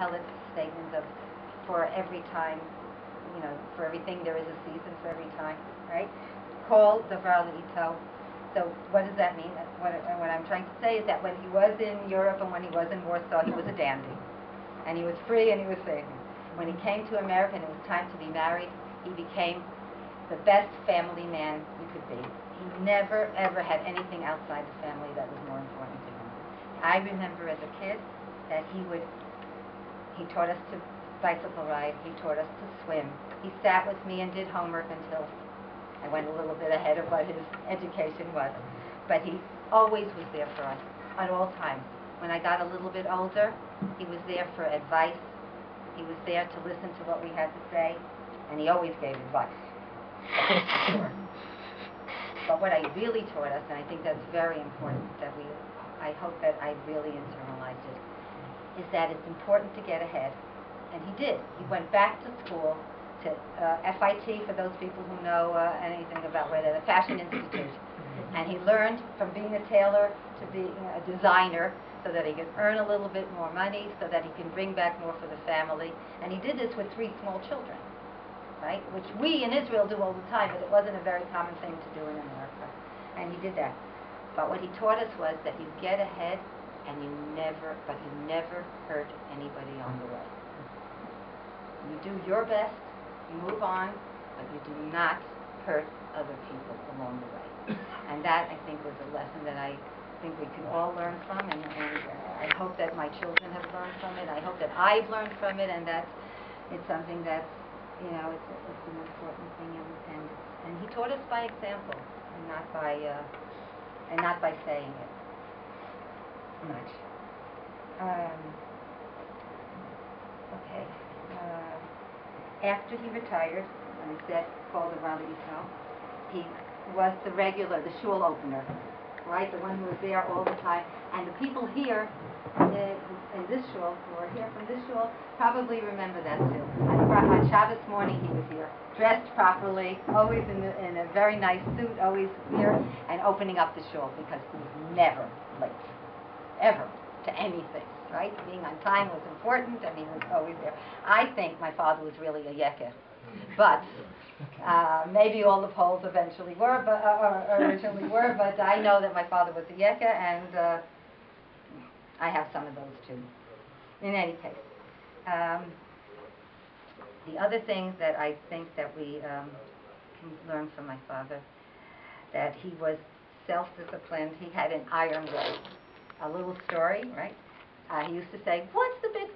Kohelet's statement of, for every time, for everything there is a season for every time, right? Kol davar le'ito. So what does that mean? What I'm trying to say is that when he was in Europe and when he was in Warsaw, he was a dandy. And he was free and he was saving. When he came to America and it was time to be married, he became the best family man you could be. He never, ever had anything outside the family that was more important to him. I remember as a kid that he taught us to bicycle ride, he taught us to swim. He sat with me and did homework until I went a little bit ahead of what his education was. But he always was there for us at all times. When I got a little bit older, he was there for advice. He was there to listen to what we had to say, and he always gave advice. Sure. But what I really taught us, and I think that's very important, I hope that I really internalized it, is that it's important to get ahead. And he did. He went back to school, to FIT, for those people who know anything about where they're, the Fashion Institute. And he learned from being a tailor to being a designer so that he could earn a little bit more money, so that he can bring back more for the family. And he did this with 3 small children, right? Which we in Israel do all the time, but it wasn't a very common thing to do in America. And he did that. But what he taught us was that you get ahead and you never hurt anybody on the way. You do your best, you move on, but you do not hurt other people along the way. And that, I think, was a lesson that I think we can all learn from, and I hope that my children have learned from it. I hope that I've learned from it, and that it's something that's, it's an important thing, and he taught us by example, and not by saying it much. Okay. After he retired, and I said, called around he was the shul opener, right? The one who was there all the time. And the people here in this shul, who are here from this shul, probably remember that too. On Shabbos morning he was here, dressed properly, always in a very nice suit, always here, and opening up the shul, because he was never late, ever, to anything. Right? Being on time was important, and he was always there. I think my father was really a yekka, but maybe all the Poles eventually were, but originally were. But I know that my father was a yekka, and I have some of those too. In any case, the other thing that I think that we can learn from my father, that he was self-disciplined. He had an iron will. A little story, right? He used to say, "What's the big